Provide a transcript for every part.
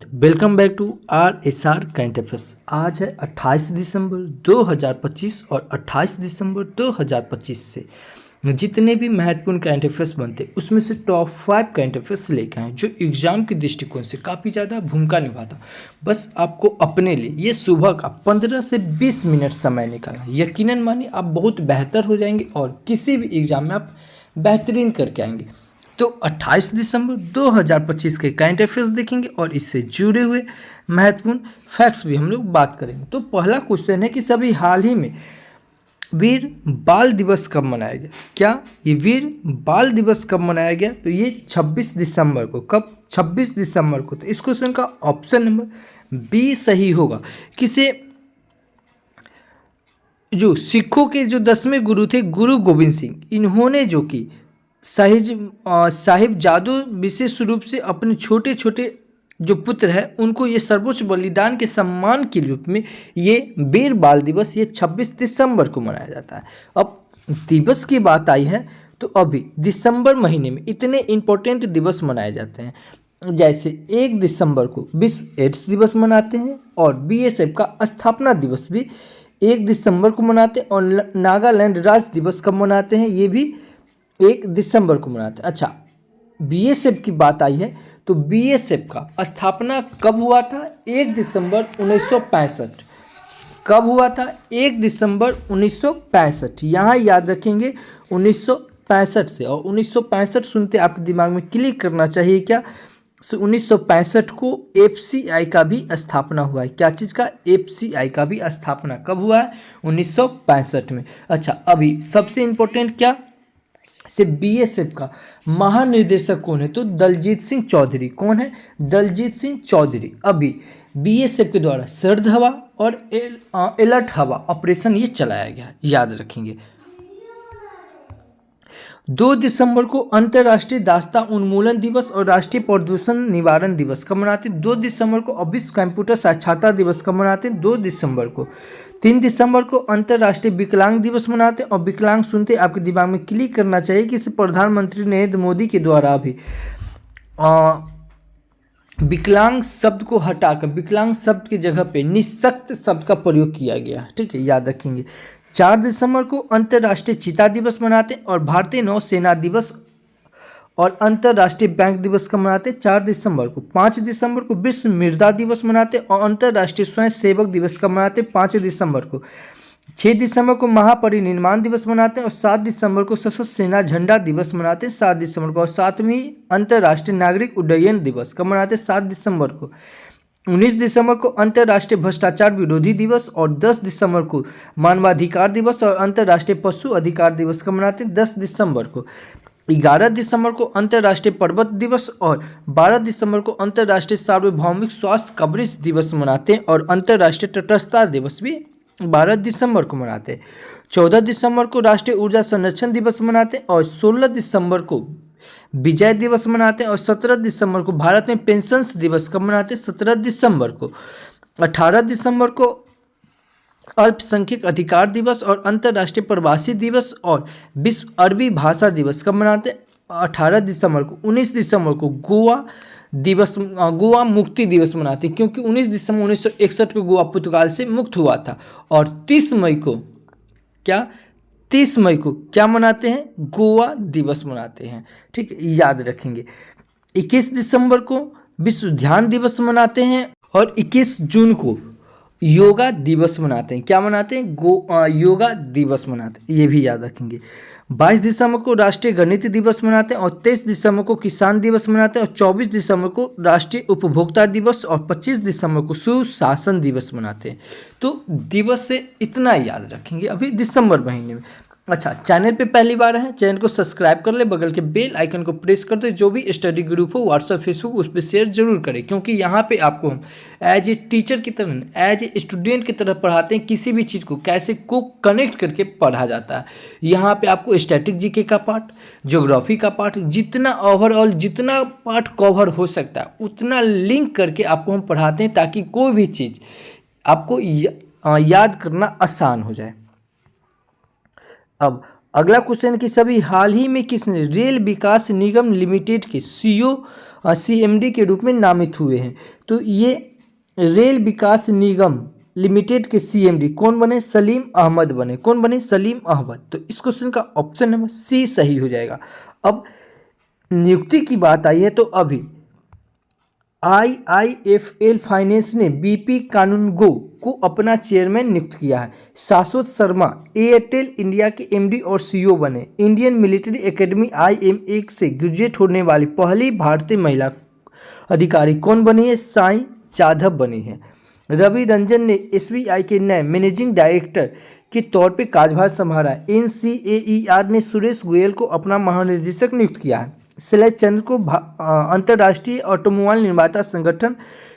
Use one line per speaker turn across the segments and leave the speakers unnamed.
Welcome back to R S R current affairs. आज है 28 दिसंबर 2025 और 28 दिसंबर 2025 से जितने भी महत्वपूर्ण करंट अफेयर्स बनते हैं उसमें से टॉप 5 करंट अफेयर्स लेकर आए जो एग्जाम के दृष्टिकोण से काफ़ी ज़्यादा भूमिका निभाता। बस आपको अपने लिए ये सुबह का 15 से 20 मिनट समय निकालना, यकीनन मानिए आप बहुत बेहतर हो जाएंगे और किसी भी एग्जाम में आप बेहतरीन करके आएंगे। तो 28 दिसंबर 2025 के करंट अफेयर्स देखेंगे और इससे जुड़े हुए महत्वपूर्ण फैक्ट्स भी हम लोग बात करेंगे। तो पहला क्वेश्चन है कि सभी हाल ही में वीर बाल दिवस कब मनाया गया? क्या ये वीर बाल दिवस कब मनाया गया? तो ये 26 दिसंबर को। कब? 26 दिसंबर को। तो इस क्वेश्चन का ऑप्शन नंबर बी सही होगा। किसे? जो सिखों के जो 10वें गुरु थे गुरु गोविंद सिंह, इन्होंने जो कि साहिब जादू विशेष रूप से अपने छोटे छोटे जो पुत्र है उनको ये सर्वोच्च बलिदान के सम्मान के रूप में ये वीर बाल दिवस ये 26 दिसंबर को मनाया जाता है। अब दिवस की बात आई है तो अभी दिसंबर महीने में इतने इम्पोर्टेंट दिवस मनाए जाते हैं, जैसे 1 दिसंबर को विश्व एड्स दिवस मनाते हैं और बीएसएफ का स्थापना दिवस भी 1 दिसंबर को मनाते हैं और नागालैंड राज्य दिवस कब मनाते हैं? ये भी 1 दिसंबर को मनाते हैं। अच्छा, बीएसएफ की बात आई है तो बीएसएफ का स्थापना कब हुआ था? 1 दिसंबर 1965। कब हुआ था? 1 दिसंबर 1965। यहाँ याद रखेंगे 1965 से, और 1965 सुनते आपके दिमाग में क्लिक करना चाहिए क्या? 1965 को एफसीआई का भी स्थापना हुआ है। क्या चीज़ का? एफसीआई का भी स्थापना कब हुआ है? 1965 में। अच्छा, अभी सबसे इम्पोर्टेंट क्या से बीएसएफ का महानिदेशक कौन है? तो दलजीत सिंह चौधरी। कौन है? दलजीत सिंह चौधरी। अभी बीएसएफ के द्वारा सर्द हवा और अलर्ट हवा ऑपरेशन ये चलाया गया, याद रखेंगे। 2 दिसंबर को अंतर्राष्ट्रीय दास्ता उन्मूलन दिवस और राष्ट्रीय प्रदूषण निवारण दिवस कब मनाते हैं? 2 दिसंबर को। विश्व कंप्यूटर साक्षरता दिवस कब मनाते हैं? 2 दिसंबर को। 3 दिसंबर को अंतर्राष्ट्रीय विकलांग दिवस मनाते हैं और विकलांग सुनते आपके दिमाग में क्लिक करना चाहिए कि इसे प्रधानमंत्री नरेंद्र मोदी के द्वारा भी विकलांग शब्द को हटाकर विकलांग शब्द की जगह पे निःशक्त शब्द का प्रयोग किया गया। ठीक है, याद रखेंगे। 4 दिसंबर को अंतर्राष्ट्रीय चीता दिवस मनाते हैं और भारतीय नौसेना दिवस और अंतर्राष्ट्रीय बैंक दिवस का मनाते हैं 4 दिसंबर को। 5 दिसंबर को विश्व मृदा दिवस मनाते हैं और अंतर्राष्ट्रीय स्वयं सेवक दिवस का मनाते हैं 5 दिसंबर को। 6 दिसंबर को महापरिनिर्वाण दिवस मनाते हैं और 7 दिसंबर को सशस्त्र सेना झंडा दिवस मनाते हैं 7 दिसंबर को। और 7वीं अंतर्राष्ट्रीय नागरिक उड्डयन दिवस कब मनाते हैं? 7 दिसंबर को। 19 दिसंबर को अंतर्राष्ट्रीय भ्रष्टाचार विरोधी दिवस और 10 दिसंबर को मानवाधिकार दिवस और अंतर्राष्ट्रीय पशु अधिकार दिवस कब मनाते हैं? 10 दिसंबर को। 11 दिसंबर को अंतर्राष्ट्रीय पर्वत दिवस और 12 दिसंबर को अंतर्राष्ट्रीय सार्वभौमिक स्वास्थ्य कवरेज दिवस मनाते हैं और अंतर्राष्ट्रीय तटस्थता दिवस भी 12 दिसंबर को मनाते हैं। 14 दिसंबर को राष्ट्रीय ऊर्जा संरक्षण दिवस मनाते हैं और 16 दिसंबर को विजय दिवस मनाते हैं और 17 दिसंबर को भारत में पेंशन्स दिवस कब मनाते हैं? 17 दिसंबर को। 18 दिसंबर को अल्पसंख्यक अधिकार दिवस और अंतर्राष्ट्रीय प्रवासी दिवस और विश्व अरबी भाषा दिवस कब मनाते हैं? 18 दिसंबर को। 19 दिसंबर को गोवा मुक्ति दिवस मनाते हैं क्योंकि 19 दिसंबर 1961 को गोवा पुर्तगाल से मुक्त हुआ था। और 30 मई को क्या मनाते हैं? गोवा दिवस मनाते हैं। ठीक है, याद रखेंगे। 21 दिसंबर को विश्व ध्यान दिवस मनाते हैं और 21 जून को योगा दिवस मनाते हैं। क्या मनाते हैं? योगा दिवस मनाते हैं, ये भी याद रखेंगे। 22 दिसंबर को राष्ट्रीय गणित दिवस मनाते हैं और 23 दिसंबर को किसान दिवस मनाते हैं और 24 दिसंबर को राष्ट्रीय उपभोक्ता दिवस और 25 दिसंबर को सुशासन दिवस मनाते हैं। तो दिवस से इतना याद रखेंगे अभी दिसंबर महीने में। अच्छा, चैनल पे पहली बार है, चैनल को सब्सक्राइब कर ले, बगल के बेल आइकन को प्रेस कर दे। जो भी स्टडी ग्रुप हो व्हाट्सएप फेसबुक उस पर शेयर जरूर करें क्योंकि यहाँ पे आपको हम एज ए टीचर की तरह एज ए स्टूडेंट की तरह पढ़ाते हैं। किसी भी चीज़ को कैसे को कनेक्ट करके पढ़ा जाता है। यहाँ पे आपको स्टैटिक जीके का पार्ट, ज्योग्राफी का पार्ट, जितना ओवरऑल जितना पार्ट कवर हो सकता है उतना लिंक करके आपको हम पढ़ाते हैं ताकि कोई भी चीज़ आपको याद करना आसान हो जाए। अब अगला क्वेश्चन कि सभी हाल ही में किसने रेल विकास निगम लिमिटेड के सीईओ CMD के रूप में नामित हुए हैं। तो ये रेल विकास निगम लिमिटेड के CMD कौन बने? सलीम अहमद बने। कौन बने? सलीम अहमद। तो इस क्वेश्चन का ऑप्शन नंबर सी सही हो जाएगा। अब नियुक्ति की बात आई है तो अभी IIFL फाइनेंस ने BP कानूनगो को अपना चेयरमैन नियुक्त किया है। शाश्वत शर्मा एयरटेल इंडिया के MD और CEO बने। इंडियन मिलिट्री एकेडमी IMA से ग्रेजुएट होने वाली पहली भारतीय महिला अधिकारी कौन बनी है? साई जाधव बनी है। रवि रंजन ने SBI के नए मैनेजिंग डायरेक्टर के तौर पे कार्यभार संभाला है। NCAER ने सुरेश गोयल को अपना महानिदेशक नियुक्त किया है। शैलेश चंद्र को अंतर्राष्ट्रीय ऑटोमोबाइल निर्माता संगठन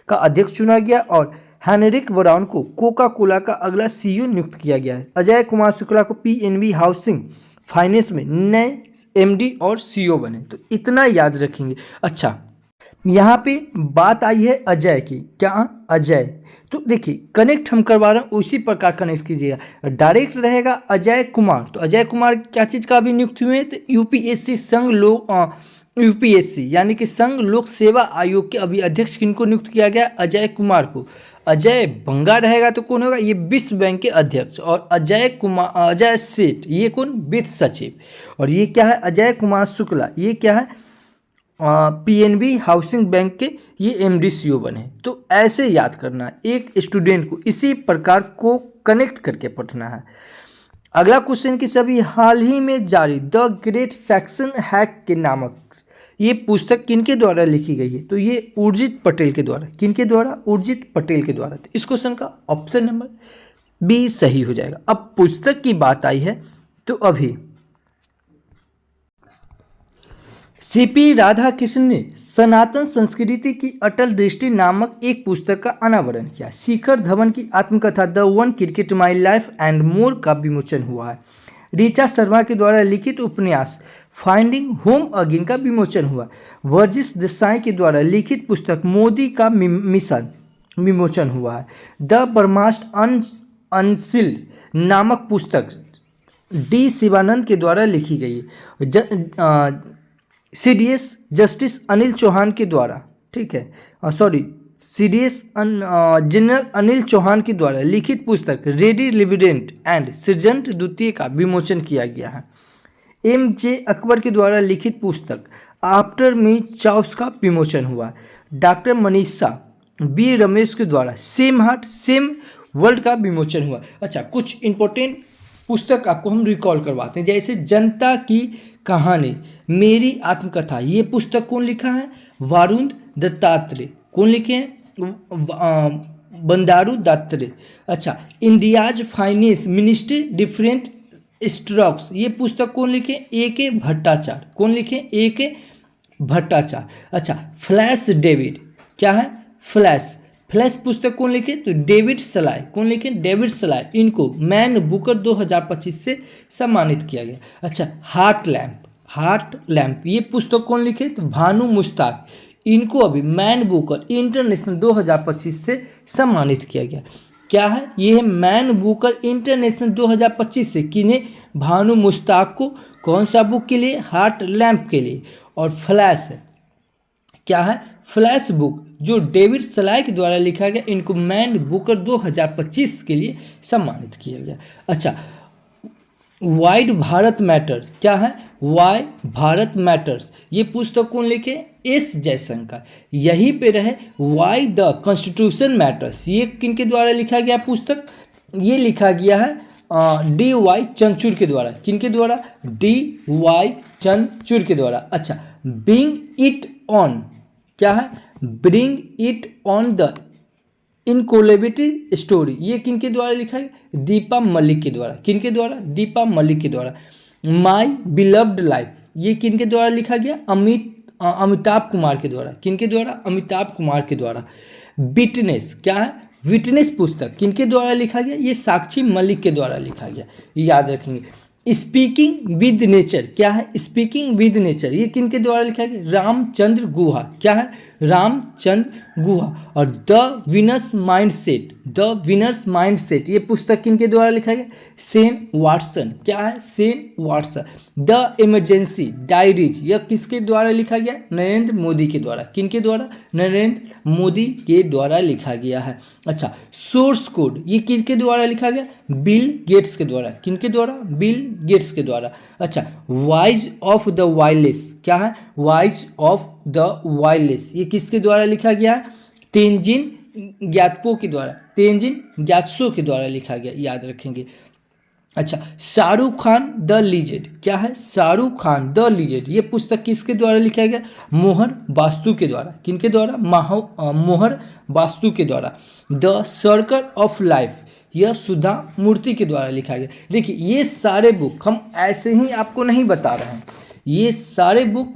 का अध्यक्ष चुना गया और हेनरिक ब्राउन को कोका कोला का अगला CEO नियुक्त किया गया है। अजय कुमार शुक्ला को PNB हाउसिंग फाइनेंस में नए MD और CEO बने। तो इतना याद रखेंगे। अच्छा, यहाँ पे बात आई है अजय की। क्या अजय? तो देखिए कनेक्ट हम करवा रहे हैं, उसी प्रकार कनेक्ट कीजिएगा। डायरेक्ट रहेगा अजय कुमार। तो अजय कुमार क्या चीज़ का अभी नियुक्त हुए हैं? तो UPSC संघ UPSC यानी कि संघ लोक सेवा आयोग के अभी अध्यक्ष किनको नियुक्त किया गया? अजय कुमार को। अजय बंगा रहेगा तो कौन होगा? ये विश्व बैंक के अध्यक्ष। और अजय सेठ ये कौन? वित्त सचिव। और ये क्या है? अजय कुमार शुक्ला ये क्या है? PNB हाउसिंग बैंक के ये MD CEO बने। तो ऐसे याद करना है, एक स्टूडेंट को इसी प्रकार को कनेक्ट करके पढ़ना है। अगला क्वेश्चन की सभी हाल ही में जारी द ग्रेट सैक्सन हैक के नामक ये पुस्तक किनके द्वारा लिखी गई है? तो ये उर्जित पटेल के द्वारा। किनके द्वारा? उर्जित पटेल के द्वारा। तो इस क्वेश्चन का ऑप्शन नंबर B सही हो जाएगा। अब पुस्तक की बात आई है तो अभी CP राधाकृष्णन ने सनातन संस्कृति की अटल दृष्टि नामक एक पुस्तक का अनावरण किया। शिखर धवन की आत्मकथा the one cricket my life and more का विमोचन हुआ है। ऋचा शर्मा के द्वारा लिखित उपन्यास फाइंडिंग होम अगेन का विमोचन हुआ। वर्जिश देसाई के द्वारा लिखित पुस्तक मोदी का मिशन विमोचन हुआ है। द ब्रह्मास्त्र अनसील्ड नामक पुस्तक D शिवानंद के द्वारा लिखी गई है। CDS जस्टिस अनिल चौहान के द्वारा, ठीक है, CDS जनरल अनिल चौहान के द्वारा लिखित पुस्तक रेडी लिबिडेंट एंड सृजंट द्वितीय का विमोचन किया गया है। MJ अकबर के द्वारा लिखित पुस्तक आफ्टर मी चाउस का विमोचन हुआ। डॉक्टर मनीषा B रमेश के द्वारा सेम हार्ट सेम वर्ल्ड का विमोचन हुआ। अच्छा, कुछ इंपॉर्टेंट पुस्तक आपको हम रिकॉल करवाते हैं, जैसे जनता की कहानी मेरी आत्मकथा ये पुस्तक कौन लिखा है? वरुण दत्तात्रेय। कौन लिखे हैं? बंडारू दत्तात्रेय। अच्छा, India's finance ministry different strokes ये पुस्तक कौन लिखे? AK भट्टाचार्य। कौन लिखे? AK भट्टाचार्य। अच्छा, फ्लैश डेविड क्या है? फ्लैश पुस्तक कौन लिखे? तो डेविड सलाय। कौन लिखे? डेविड सलाय। इनको मैन बुकर 2025 से सम्मानित किया गया। अच्छा, हार्ट लैम्प ये पुस्तक कौन लिखे? तो भानु मुश्ताक। इनको अभी मैन बुकर इंटरनेशनल 2025 से सम्मानित किया गया। क्या है? ये है मैन बुकर इंटरनेशनल 2025 से। किन्हें? भानु मुश्ताक को। कौन सा बुक के लिए? हार्ट लैम्प के लिए। और फ्लैश क्या है? फ्लैश बुक जो डेविड सलाय के द्वारा लिखा गया, इनको मैन बुकर 2025 के लिए सम्मानित किया गया। अच्छा, वाइड भारत मैटर क्या है? वाई भारत मैटर्स ये पुस्तक कौन लिखे? S जयशंकर। यहीं पे रहे वाई द कॉन्स्टिट्यूशन मैटर्स ये किनके द्वारा लिखा गया पुस्तक? ये लिखा गया है D.Y. चंद्रचूड़ के द्वारा। किनके द्वारा? D.Y. चंद्रचूड़ के द्वारा। अच्छा, ब्रिंग इट ऑन क्या है? ब्रिंग इट ऑन द इनकोलेबिलिटी स्टोरी ये किनके द्वारा लिखा है? दीपा मलिक के द्वारा। किनके द्वारा? दीपा मलिक के द्वारा। माई बिलव्ड लाइफ ये किनके द्वारा लिखा गया? अमिताभ कुमार के द्वारा। किनके द्वारा? अमिताभ कुमार के द्वारा। विटनेस क्या है? विटनेस पुस्तक किनके द्वारा लिखा गया? ये साक्षी मलिक के द्वारा लिखा गया। याद रखेंगे। स्पीकिंग विद नेचर क्या है? स्पीकिंग विद नेचर ये किनके द्वारा लिखा गया? रामचंद्र गुहा। क्या है? रामचंद्र गुहा। और द विनर्स माइंडसेट ये पुस्तक किनके द्वारा लिखा गया? सेन वाटसन। क्या है? Sen Watson. The emergency diaries यह किसके द्वारा लिखा गया? नरेंद्र मोदी के द्वारा। किनके द्वारा? नरेंद्र मोदी के द्वारा लिखा गया है। अच्छा, सोर्स कोड ये किसके द्वारा लिखा गया? बिल गेट्स के द्वारा। किनके द्वारा? बिल गेट्स के द्वारा। अच्छा, वाइज ऑफ द वायरलेस। क्या है? वाइज ऑफ द वायरलेस ये किसके द्वारा लिखा गया है? तेंजिन ग्यात्सो के द्वारा। तेंजिन ग्यात्सो के द्वारा लिखा गया, याद रखेंगे। अच्छा, शाहरुख खान द लीजेंड। क्या है? शाहरुख खान द लीजेंड ये पुस्तक किसके द्वारा लिखा गया? मोहर बास्तु के द्वारा। किनके द्वारा? मोहर बास्तु के द्वारा। द सर्कल ऑफ लाइफ यह सुधा मूर्ति के द्वारा लिखा गया। देखिए, ये सारे बुक हम ऐसे ही आपको नहीं बता रहे हैं, ये सारे बुक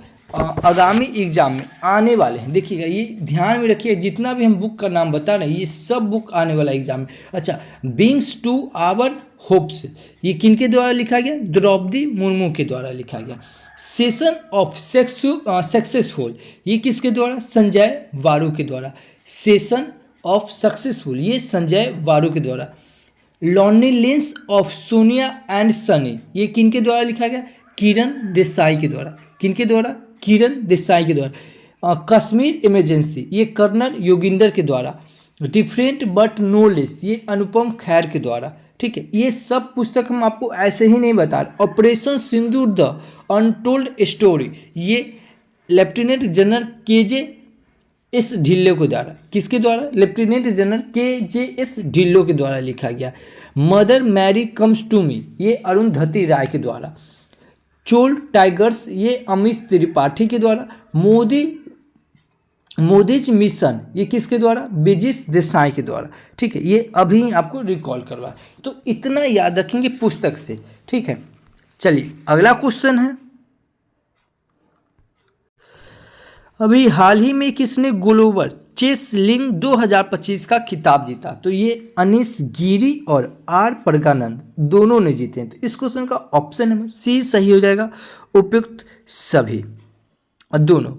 आगामी एग्जाम में आने वाले हैं। देखिएगा, ये ध्यान में रखिए, जितना भी हम बुक का नाम बता रहे हैं ये सब बुक आने वाला एग्जाम में। अच्छा, विंग्स टू आवर होप्स ये किनके द्वारा लिखा गया? द्रौपदी मुर्मू के द्वारा लिखा गया। सेशन ऑफ सक्सेसफुल ये किसके द्वारा? संजय वारू के द्वारा। सेशन ऑफ सक्सेसफुल ये संजय वारू के द्वारा। Loneliness of Sonia and Sunny ये किनके द्वारा लिखा गया? किरण देसाई के द्वारा। किनके द्वारा? किरण देसाई के द्वारा। कश्मीर इमरजेंसी ये कर्नल योगिंदर के द्वारा। डिफरेंट बट नो लेस ये अनुपम खैर के द्वारा। ठीक है, ये सब पुस्तक हम आपको ऐसे ही नहीं बता रहे। Operation Sindoor the untold story ये लेफ्टिनेंट जनरल KJS ढिल्लो के द्वारा। किसके द्वारा? लेफ्टिनेंट जनरल KJS ढिल्लो के द्वारा लिखा गया। Mother Mary comes to me ये अरुंधति राय के द्वारा। चोल टाइगर्स ये अमीश त्रिपाठी के द्वारा। मोदीज मिशन ये किसके द्वारा? ब्रिजेश देसाई के द्वारा। ठीक है, ये अभी आपको रिकॉल करवा, तो इतना याद रखेंगे पुस्तक से। ठीक है, चलिए अगला क्वेश्चन है, अभी हाल ही में किसने ग्लोबल चेस लिंग 2025 का खिताब जीता? तो ये अनिश गिरी और R प्रज्ञानंद दोनों ने जीते हैं। तो इस क्वेश्चन का ऑप्शन नंबर C सही हो जाएगा, उपयुक्त सभी और दोनों।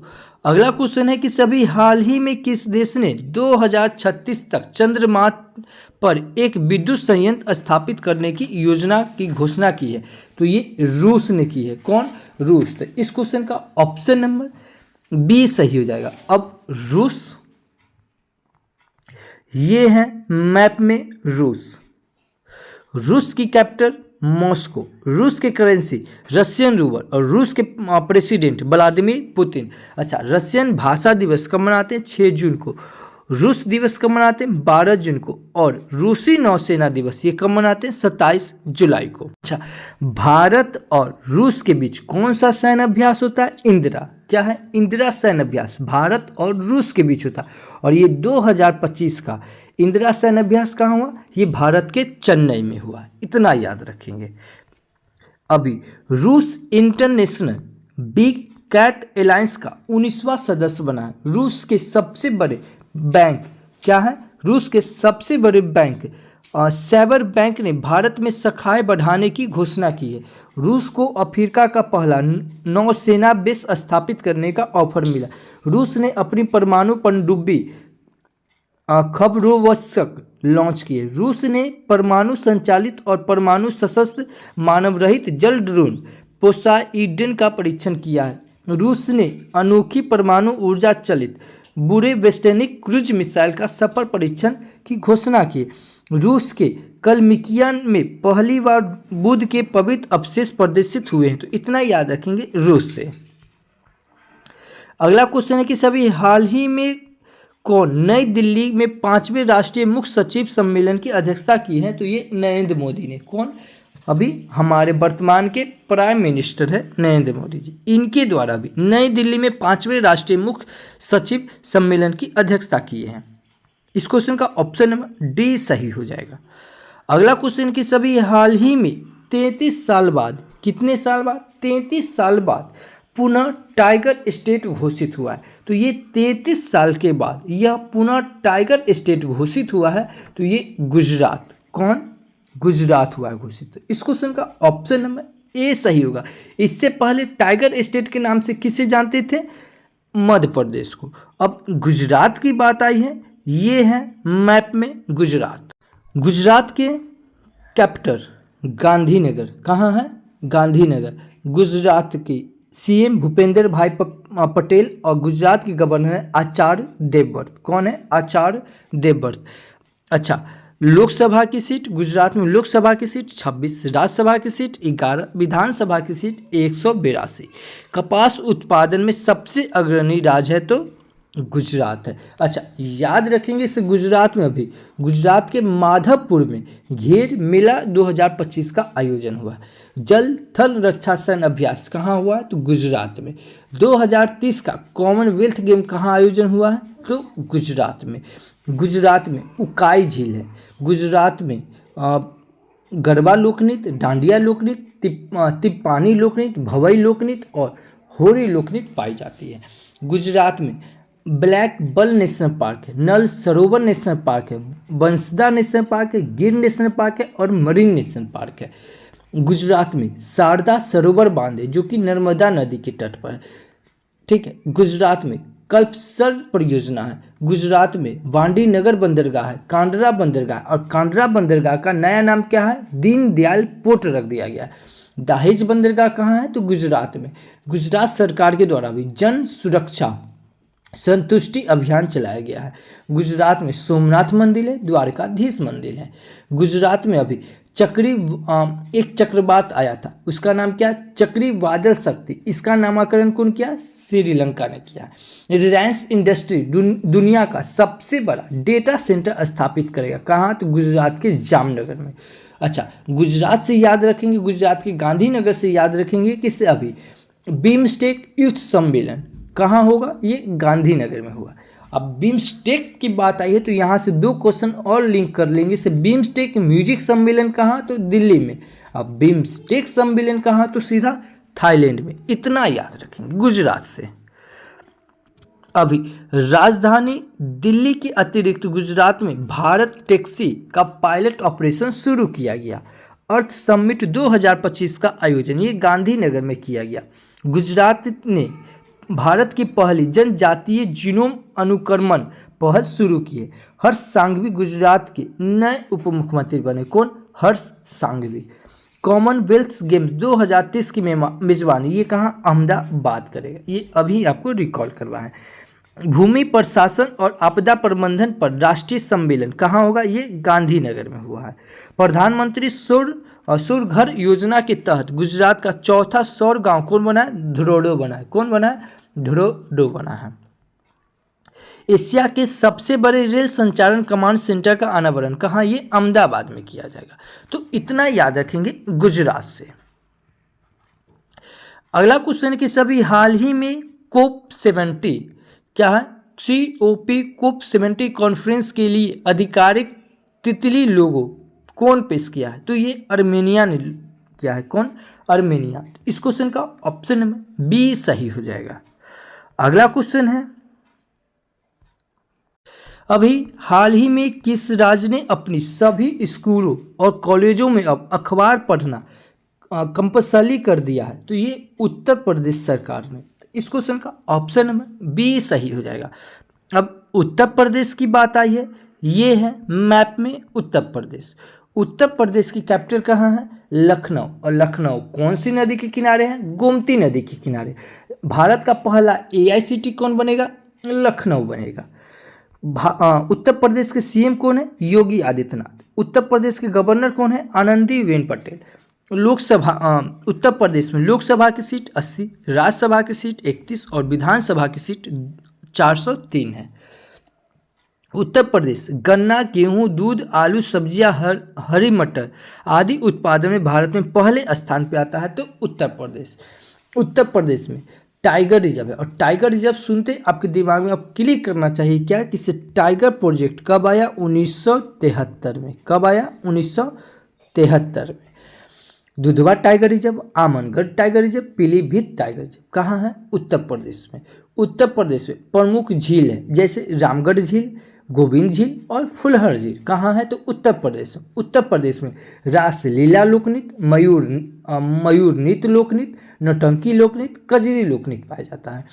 अगला क्वेश्चन है कि सभी हाल ही में किस देश ने 2036 तक चंद्रमा पर एक विद्युत संयंत्र स्थापित करने की योजना की घोषणा की है? तो ये रूस ने की है। कौन? रूस। तो इस क्वेश्चन का ऑप्शन नंबर B सही हो जाएगा। अब रूस ये है मैप में रूस। रूस की कैपिटल मॉस्को, रूस के करेंसी रशियन रूबल और रूस के प्रेसिडेंट व्लादिमीर पुतिन। अच्छा, रशियन भाषा दिवस कब मनाते हैं? 6 जून को। रूस दिवस कब मनाते हैं? 12 जून को। और रूसी नौसेना दिवस ये कब मनाते हैं? 27 जुलाई को। अच्छा, भारत और रूस के बीच कौन सा सैन्य अभ्यास होता है? इंदिरा। क्या है? इंदिरा सैन्य अभ्यास भारत और रूस के बीच होता है। और ये 2025 का इंदिरा सैन्य अभ्यास कहाँ हुआ? ये भारत के चेन्नई में हुआ। इतना याद रखेंगे। अभी रूस इंटरनेशनल बिग कैट अलायंस का 19वां सदस्य बना है। रूस के सबसे बड़े बैंक क्या है? रूस के सबसे बड़े बैंक सेबर बैंक ने भारत में शाखाएं बढ़ाने की घोषणा की है। रूस को अफ्रीका का पहला नौसेना बेस स्थापित करने का ऑफर मिला। रूस ने अपनी परमाणु पनडुब्बी खबरोवस्क लॉन्च किए। रूस ने परमाणु संचालित और परमाणु सशस्त्र मानव रहित जल ड्रोन पोसाइडन का परीक्षण किया है। रूस ने अनोखी परमाणु ऊर्जा चलित बुरे वेस्टर्निक क्रूज मिसाइल का सफल परीक्षण की घोषणा की। रूस के कलमिकिया में पहली बार बुध के पवित्र अवशेष प्रदर्शित हुए हैं। तो इतना याद रखेंगे रूस से। अगला क्वेश्चन है कि सभी हाल ही में कौन नई दिल्ली में 5वें राष्ट्रीय मुख्य सचिव सम्मेलन की अध्यक्षता की है? तो ये नरेंद्र मोदी ने। कौन? अभी हमारे वर्तमान के प्राइम मिनिस्टर है नरेंद्र मोदी जी। इनके द्वारा भी नई दिल्ली में 5वें राष्ट्रीय मुख्य सचिव सम्मेलन की अध्यक्षता किए हैं। इस क्वेश्चन का ऑप्शन नंबर D सही हो जाएगा। अगला क्वेश्चन कि सभी हाल ही में 33 साल बाद, कितने साल बाद? 33 साल बाद पुनः टाइगर स्टेट घोषित हुआ है। तो ये 33 साल के बाद यह पुनः टाइगर स्टेट घोषित हुआ है। तो ये गुजरात। कौन? गुजरात हुआ है घोषित। तो इस क्वेश्चन का ऑप्शन नंबर A सही होगा। इससे पहले टाइगर स्टेट के नाम से किसे जानते थे? मध्य प्रदेश को। अब गुजरात की बात आई है, ये है मैप में गुजरात। गुजरात के कैपिटल गांधीनगर, कहाँ है? गांधीनगर। गुजरात की सीएम भूपेंद्र भाई पटेल और गुजरात के गवर्नर है आचार्य देवव्रत। कौन है? आचार्य देवव्रत। अच्छा, लोकसभा की सीट गुजरात में, लोकसभा की सीट 26, राज्यसभा की सीट 11, विधानसभा की सीट 182। कपास उत्पादन में सबसे अग्रणी राज्य है तो गुजरात है। अच्छा, याद रखेंगे इसे, गुजरात में अभी गुजरात के माधवपुर में घेर मेला 2025 का आयोजन हुआ। जल थल रक्षा सैन्य अभ्यास कहाँ हुआ है? तो गुजरात में। 2030 का कॉमनवेल्थ गेम कहाँ आयोजन हुआ है? तो गुजरात में। गुजरात में उकाई झील है। गुजरात में गरबा लोकनृत्य, डांडिया लोकनृत्य, तिप्पानी लोकनृत्य, भवई नृत्य और होरी लोकनृत्य पाई जाती है। गुजरात में ब्लैक बल नेशनल पार्क है, नल सरोवर नेशनल पार्क है, बंसदा नेशनल पार्क है, गिर नेशनल पार्क है और मरीन नेशनल पार्क है। गुजरात में शारदा सरोवर बांध है जो कि नर्मदा नदी के तट पर है। ठीक है। गुजरात में कल्पसर परियोजना है। गुजरात में वांडी नगर बंदरगाह है, कांडरा बंदरगाह, और कांडरा बंदरगाह का नया नाम क्या है? दीनदयाल पोर्ट रख दिया गया है। दहेज बंदरगाह कहाँ है? तो गुजरात में। गुजरात सरकार के द्वारा भी जन सुरक्षा संतुष्टि अभियान चलाया गया है। गुजरात में सोमनाथ मंदिर है, द्वारकाधीश मंदिर है। गुजरात में अभी एक चक्रवात आया था, उसका नाम क्या? चक्री वादल शक्ति। इसका नामकरण कौन किया? श्रीलंका ने किया। रिलायंस इंडस्ट्री दुनिया का सबसे बड़ा डेटा सेंटर स्थापित करेगा, कहाँ? तो गुजरात के जामनगर में। अच्छा, गुजरात से याद रखेंगे, गुजरात के गांधीनगर से याद रखेंगे किससे? अभी बिम्स्टेक यूथ सम्मेलन कहाँ होगा? ये गांधीनगर में हुआ। अब बिम्स्टेक की बात आई है तो यहाँ से 2 क्वेश्चन और लिंक कर लेंगे। से बिम्स्टेक म्यूजिक सम्मेलन कहाँ? तो दिल्ली में। अब बिम्स्टेक सम्मेलन कहाँ? तो सीधा थाईलैंड में। इतना याद रखेंगे गुजरात से। अभी राजधानी दिल्ली के अतिरिक्त गुजरात में भारत टैक्सी का पायलट ऑपरेशन शुरू किया गया। अर्थ समिट 2025 का आयोजन ये गांधीनगर में किया गया। गुजरात ने भारत की पहली जनजातीय जीनोम अनुक्रमण पहल शुरू की है। हर्ष सांघवी गुजरात के नए उप मुख्यमंत्री बने। कौन? हर्ष सांघवी। कॉमनवेल्थ गेम्स 2030 की मेजबानी ये कहाँ? अहमदाबाद करेगा। ये अभी आपको रिकॉल करवा है। भूमि प्रशासन और आपदा प्रबंधन पर राष्ट्रीय सम्मेलन कहाँ होगा? ये गांधीनगर में हुआ है। प्रधानमंत्री सौर घर योजना के तहत गुजरात का चौथा सौर गांव कौन बना है? धुरोडो बना है। कौन बना है? धुरोडो बना है। एशिया के सबसे बड़े रेल संचालन कमांड सेंटर का अनावरण कहाँ? ये अहमदाबाद में किया जाएगा। तो इतना याद रखेंगे गुजरात से। अगला क्वेश्चन कि सभी हाल ही में कोप 70 क्या है? COP कोप 70 कॉन्फ्रेंस के लिए आधिकारिक तितली लोगो कौन पेश किया है? तो ये अर्मेनिया ने किया है। कौन? अर्मेनिया। इस क्वेश्चन का ऑप्शन में बी सही हो जाएगा। अगला क्वेश्चन है अभी हाल ही में किस राज्य ने अपनी सभी स्कूलों और कॉलेजों में अब अखबार पढ़ना कंपल्सरी कर दिया है? तो ये उत्तर प्रदेश सरकार ने। इस क्वेश्चन का ऑप्शन में बी सही हो जाएगा। अब उत्तर प्रदेश की बात आई है, ये है मैप में उत्तर प्रदेश। उत्तर प्रदेश की कैपिटल कहाँ है? लखनऊ। और लखनऊ कौन सी नदी के किनारे है? गोमती नदी के किनारे। भारत का पहला AICT कौन बनेगा? लखनऊ बनेगा। उत्तर प्रदेश के CM कौन है? योगी आदित्यनाथ। उत्तर प्रदेश के गवर्नर कौन है? आनंदीबेन पटेल। लोकसभा उत्तर प्रदेश में लोकसभा की सीट 80, राज्यसभा की सीट 31 और विधानसभा की सीट 403 है। उत्तर प्रदेश गन्ना, गेहूं, दूध, आलू, सब्जियां, हरी मटर आदि उत्पादन में भारत में पहले स्थान पे आता है। तो उत्तर प्रदेश में टाइगर रिजर्व है। और टाइगर रिजर्व सुनते आपके दिमाग में अब क्लिक करना चाहिए क्या कि टाइगर प्रोजेक्ट कब आया? 1973 में। कब आया? 1973 में। Dudhwa tiger reserve, Amangarh tiger reserve, Pilibhit tiger reserve कहाँ है? उत्तर प्रदेश में। उत्तर प्रदेश में प्रमुख झील है जैसे रामगढ़ झील, गोविंद झील और फुलहर झील कहाँ है? तो उत्तर प्रदेश में। उत्तर प्रदेश में रासलीला लोकनृत्य, मयूर नृत्य लोकनृत्य, नौटंकी लोकनृत्य, कजरी लोकनृत्य पाया जाता है।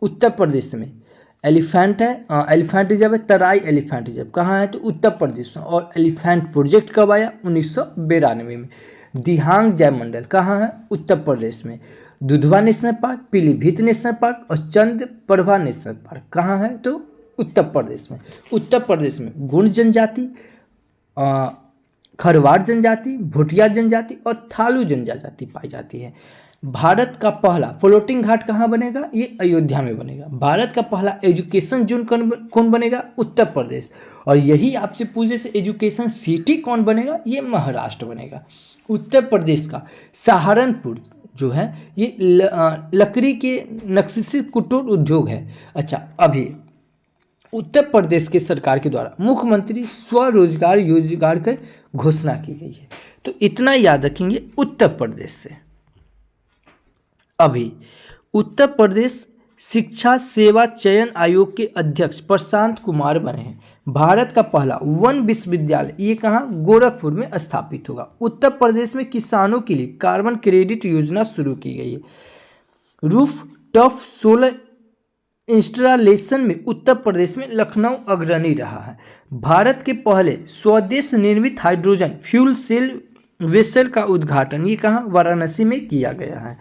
उत्तर प्रदेश में। एलिफेंट है, एलिफेंट रिजर्व है, तराई एलिफेंट रिजर्व कहाँ है तो उत्तर प्रदेश में। और एलिफेंट प्रोजेक्ट कब आया 1992 में। दिहांग जयमंडल कहाँ है उत्तर प्रदेश में। Dudhwa national park, Pilibhit national park और चंद्रप्रभा नेशनल पार्क कहाँ है तो उत्तर प्रदेश में। उत्तर प्रदेश में गोंड जनजाति, खरवार जनजाति, भुटिया जनजाति और थालू जनजाति पाई जाती है। भारत का पहला फ्लोटिंग घाट कहाँ बनेगा, ये अयोध्या में बनेगा। भारत का पहला एजुकेशन जोन कौन बनेगा, उत्तर प्रदेश। और यही आपसे पूछे से एजुकेशन सिटी कौन बनेगा, ये महाराष्ट्र बनेगा। उत्तर प्रदेश का सहारनपुर जो है ये लकड़ी के नक्शे से कुटीर उद्योग है। अच्छा, अभी उत्तर प्रदेश के सरकार के द्वारा मुख्यमंत्री स्वरोजगार योजना की घोषणा की गई है। तो इतना याद रखेंगे उत्तर प्रदेश से। अभी उत्तर प्रदेश शिक्षा सेवा चयन आयोग के अध्यक्ष प्रशांत कुमार बने हैं। भारत का पहला वन विश्वविद्यालय ये कहाँ, गोरखपुर में स्थापित होगा। उत्तर प्रदेश में किसानों के लिए कार्बन क्रेडिट योजना शुरू की गई है। रूफ टॉप सोलर इंस्टॉलेशन में उत्तर प्रदेश में लखनऊ अग्रणी रहा है। भारत के पहले स्वदेश निर्मित हाइड्रोजन फ्यूल सेल वेसल का उद्घाटन ये कहाँ, वाराणसी में किया गया है।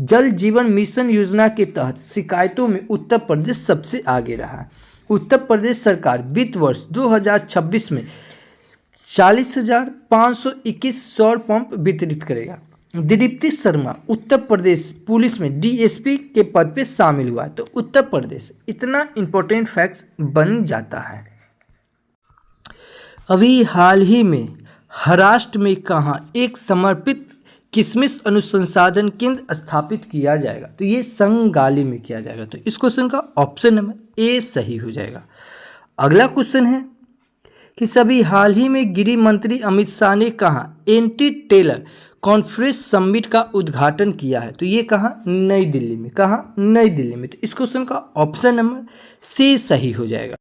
जल जीवन मिशन योजना के तहत शिकायतों में उत्तर प्रदेश सबसे आगे रहा है। उत्तर प्रदेश सरकार वित्त वर्ष 2026 में 40,521 सौर पंप वितरित करेगा। दीप्ति शर्मा उत्तर प्रदेश पुलिस में डीएसपी के पद पे शामिल हुआ। तो उत्तर प्रदेश इतना इंपॉर्टेंट फैक्ट्स बन जाता है। अभी हाल ही में महाराष्ट्र में कहाँ एक समर्पित किशमिश अनुसंधान केंद्र स्थापित किया जाएगा, तो ये संगाली में किया जाएगा। तो इस क्वेश्चन का ऑप्शन नंबर ए सही हो जाएगा। अगला क्वेश्चन है कि सभी हाल ही में गृह मंत्री अमित शाह ने कहा एंटी टेरर कॉन्फ्रेंस समिट का उद्घाटन किया है, तो ये कहाँ, नई दिल्ली में। कहाँ, नई दिल्ली में। तो इस क्वेश्चन का ऑप्शन नंबर सी सही हो जाएगा।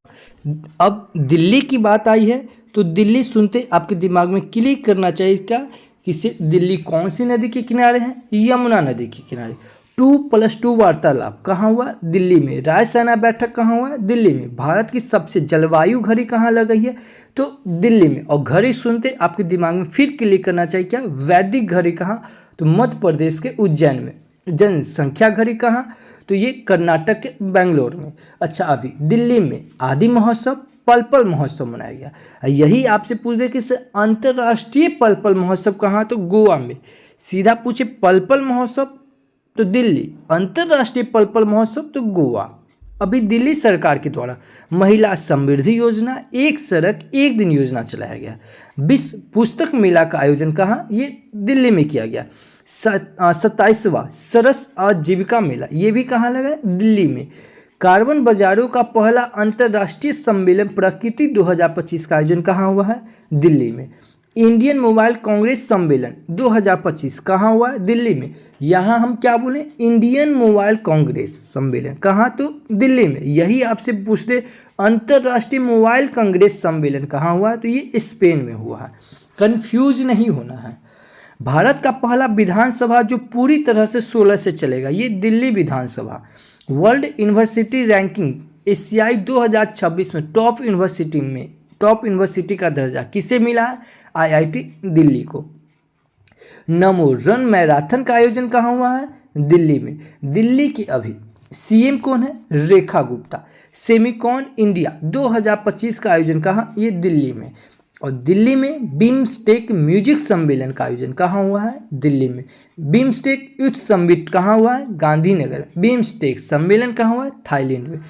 अब दिल्ली की बात आई है तो दिल्ली सुनते आपके दिमाग में क्लिक करना चाहिए क्या कि दिल्ली कौन सी नदी के किनारे है, यमुना नदी के किनारे। 2+2 वार्तालाप कहाँ हुआ, दिल्ली में। रायसेना बैठक कहाँ हुआ, दिल्ली में। भारत की सबसे जलवायु घड़ी कहाँ लगाई है, तो दिल्ली में। और घड़ी सुनते आपके दिमाग में फिर क्लिक करना चाहिए क्या, वैदिक घड़ी कहाँ, तो मध्य प्रदेश के उज्जैन में। जनसंख्या घड़ी कहाँ, तो ये कर्नाटक के बेंगलोर में। अच्छा, अभी दिल्ली में आदि महोत्सव पल पल महोत्सव मनाया गया। यही आपसे पूछ दे कि अंतर्राष्ट्रीय पल पल महोत्सव कहाँ, तो गोवा में। सीधा पूछे पल पल महोत्सव तो दिल्ली, अंतर्राष्ट्रीय पल पल महोत्सव तो गोवा। अभी दिल्ली सरकार के द्वारा महिला समृद्धि योजना, एक सड़क एक दिन योजना चलाया गया। विश्व पुस्तक मेला का आयोजन कहाँ, ये दिल्ली में किया गया। 27वां सरस आजीविका मेला ये भी कहाँ लगा है, दिल्ली में। कार्बन बाजारों का पहला अंतर्राष्ट्रीय सम्मेलन प्रकृति 2025 का आयोजन कहाँ हुआ है, दिल्ली में। इंडियन मोबाइल कांग्रेस सम्मेलन 2025 कहाँ हुआ है, दिल्ली में। यहाँ हम क्या बोले, इंडियन मोबाइल कांग्रेस सम्मेलन कहाँ, तो दिल्ली में। यही आपसे पूछते अंतर्राष्ट्रीय मोबाइल कांग्रेस सम्मेलन कहाँ हुआ है, तो ये स्पेन में हुआ है। कंफ्यूज नहीं होना है। भारत का पहला विधानसभा जो पूरी तरह से 16 से चलेगा, ये दिल्ली विधानसभा। वर्ल्ड यूनिवर्सिटी रैंकिंग एशियाई 2026 में टॉप यूनिवर्सिटी का दर्जा किसे मिला है, आईआईटी दिल्ली को। नमो रन मैराथन का आयोजन कहाँ हुआ है, दिल्ली में। दिल्ली की अभी सीएम कौन है, रेखा गुप्ता। सेमिकॉन इंडिया 2025 का आयोजन कहाँ, ये दिल्ली में। और दिल्ली में बिम्स्टेक म्यूजिक सम्मेलन का आयोजन कहाँ हुआ है, दिल्ली में। बिम्स्टेक यूथ समिट कहाँ हुआ है, गांधीनगर। बिम्स्टेक सम्मेलन कहाँ हुआ है, थाईलैंड में।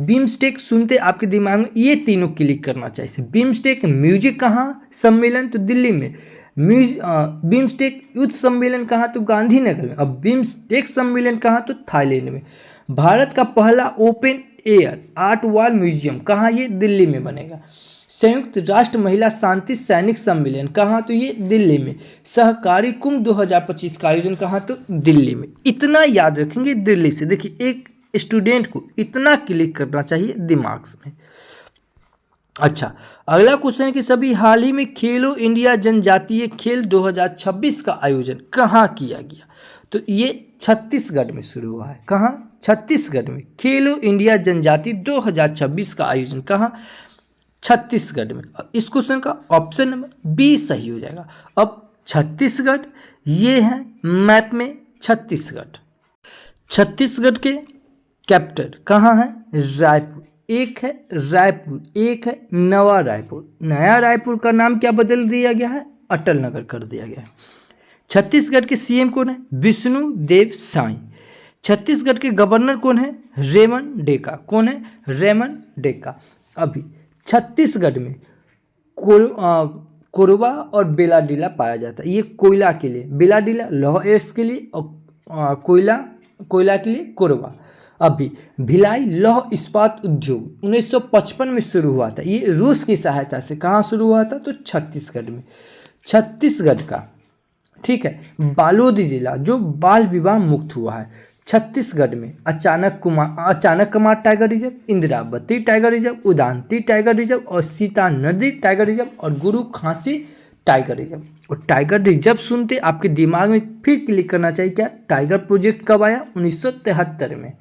बिम्स्टेक सुनते आपके दिमाग में ये तीनों क्लिक करना चाहिए। बिम्स्टेक म्यूजिक कहाँ सम्मेलन, तो दिल्ली में। बिम्स्टेक यूथ सम्मेलन कहाँ, तो गांधीनगर में। और बिम्स्टेक सम्मेलन कहाँ, तो थाईलैंड में। भारत का पहला open air art wall museum कहाँ, ये दिल्ली में बनेगा। संयुक्त राष्ट्र महिला शांति सैनिक सम्मेलन कहाँ, तो ये दिल्ली में। सहकारी कुंभ 2025 का आयोजन कहाँ, तो दिल्ली में। इतना याद रखेंगे दिल्ली से। देखिए, एक स्टूडेंट को इतना क्लिक करना चाहिए दिमाग में। अच्छा, अगला क्वेश्चन है कि सभी हाल ही में खेलो इंडिया जनजातीय खेल 2026 का आयोजन कहाँ किया गया, तो ये छत्तीसगढ़ में शुरू हुआ है। कहाँ, छत्तीसगढ़ में खेलो इंडिया जनजाति 2026 का आयोजन कहाँ? छत्तीसगढ़ में। इस क्वेश्चन का ऑप्शन नंबर बी सही हो जाएगा। अब छत्तीसगढ़ ये है मैप में छत्तीसगढ़। छत्तीसगढ़ के कैपिटल कहाँ है? रायपुर। एक है रायपुर, एक है नवा रायपुर। नया रायपुर का नाम क्या बदल दिया गया है? अटल नगर कर दिया गया है। छत्तीसगढ़ के सीएम कौन है? विष्णु देव साई। छत्तीसगढ़ के गवर्नर कौन है? रेमन डेका। कौन है? रेमन डेका। अभी छत्तीसगढ़ में कोरबा और बेलाडीला पाया जाता है। ये कोयला के लिए बेलाडीला, लौह एस्क के लिए, और कोयला के लिए कोरबा। अभी भिलाई लौह इस्पात उद्योग 1955 में शुरू हुआ था। ये रूस की सहायता से कहाँ शुरू हुआ था? तो छत्तीसगढ़ में। छत्तीसगढ़ का ठीक है बालोद जिला जो बाल विवाह मुक्त हुआ है। छत्तीसगढ़ में अचानक Kumar tiger reserve, Indravati tiger reserve, Udanti tiger reserve और सीता नदी टाइगर रिजर्व और गुरु खांसी टाइगर रिजर्व। और टाइगर रिजर्व सुनते आपके दिमाग में फिर क्लिक करना चाहिए क्या? टाइगर प्रोजेक्ट कब आया? 1973 में।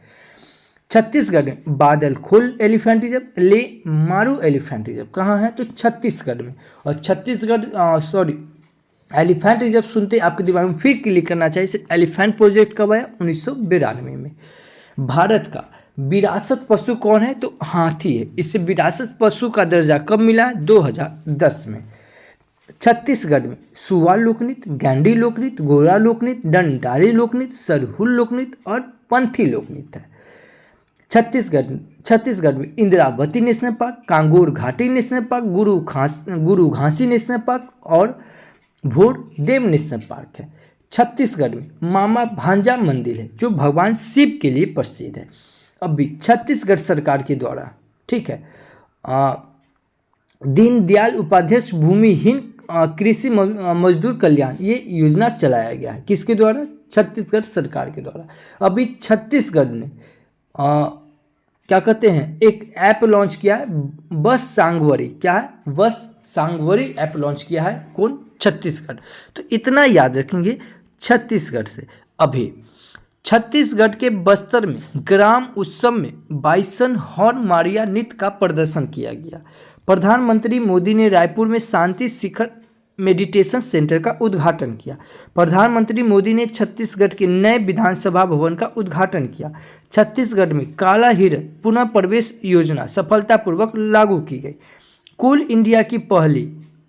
छत्तीसगढ़ में बादल खोल एलिफेंट रिजर्व, ले मारू एलिफेंट रिजर्व कहाँ है? तो छत्तीसगढ़ में। और छत्तीसगढ़ एलिफेंट रिजर्व सुनते आपके दिमाग में फिर क्लिक करना चाहिए एलिफेंट प्रोजेक्ट कब आया? 1992 में। भारत का विरासत पशु कौन है? तो हाथी है। इसे विरासत पशु का दर्जा कब मिला? 2010 में। छत्तीसगढ़ में सुवा लोकनृत्य, गैंडी लोकनृत्य, गोरा लोकनृत्य, डंडारी लोकनृत्य, सरहुल लोकनृत्य और पंथी लोकनृत्य है। छत्तीसगढ़ में इंद्रावती नेशनल पार्क, कांगोर घाटी नेशनल पार्क, गुरु घासी नेशनल पार्क और भोरदेव नेशनल पार्क है। छत्तीसगढ़ में मामा भांजा मंदिर है जो भगवान शिव के लिए प्रसिद्ध है। अभी छत्तीसगढ़ सरकार के द्वारा ठीक है दीनदयाल उपाध्याय भूमिहीन कृषि मजदूर कल्याण ये योजना चलाया गया है। किसके द्वारा? छत्तीसगढ़ सरकार के द्वारा। अभी छत्तीसगढ़ ने क्या कहते हैं एक ऐप लॉन्च किया है बस सांगवरी। क्या है? बस सांगवरी ऐप लॉन्च किया है। कौन? छत्तीसगढ़। तो इतना याद रखेंगे छत्तीसगढ़ से। अभी छत्तीसगढ़ के बस्तर में ग्राम उत्सव में बाइसन हॉर्न मारिया नृत्य का प्रदर्शन किया गया। प्रधानमंत्री मोदी ने रायपुर में शांति शिखर मेडिटेशन सेंटर का उद्घाटन किया। प्रधानमंत्री मोदी ने छत्तीसगढ़ के नए विधानसभा भवन का उद्घाटन किया। छत्तीसगढ़ में काला हिरण पुनः प्रवेश योजना सफलतापूर्वक लागू की गई। कोल इंडिया की पहली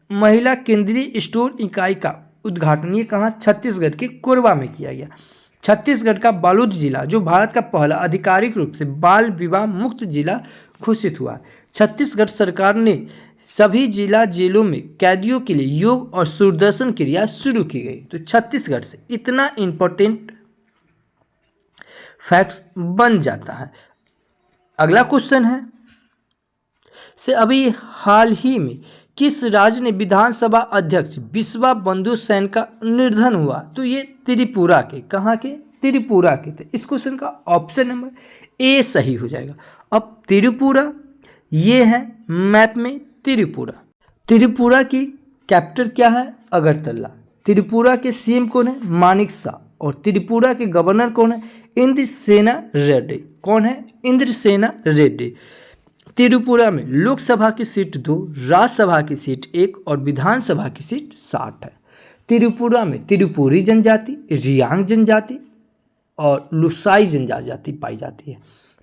महिला केंद्रीय स्टोर इकाई का उद्घाटन ये कहाँ? छत्तीसगढ़ के कोरबा में किया गया। छत्तीसगढ़ का बालोद जिला जो भारत का पहला आधिकारिक रूप से बाल विवाह मुक्त जिला घोषित हुआ। छत्तीसगढ़ सरकार ने सभी जिला जेलों में कैदियों के लिए योग और सुदर्शन क्रिया शुरू की गई। तो छत्तीसगढ़ से इतना इंपॉर्टेंट फैक्ट्स बन जाता है। अगला क्वेश्चन है से अभी हाल ही में किस राज्य ने विधानसभा अध्यक्ष बिस्वा बंधु सेन का निधन हुआ? तो ये त्रिपुरा के। कहाँ के? त्रिपुरा के। तो इस क्वेश्चन का ऑप्शन नंबर ए सही हो जाएगा। अब त्रिपुरा ये है मैप में त्रिपुरा। त्रिपुरा की कैपिटल क्या है? अगरतला। त्रिपुरा के सीएम कौन है? मानिक शाह। और त्रिपुरा के गवर्नर कौन है? इंद्रसेना रेड्डी। कौन है? इंद्रसेना रेड्डी। त्रिपुरा में लोकसभा की सीट 2, राज्यसभा की सीट 1 और विधानसभा की सीट 60 है। त्रिपुरा में त्रिपुरी जनजाति, रियांग जनजाति और लुसाई जनजाति पाई जाती है।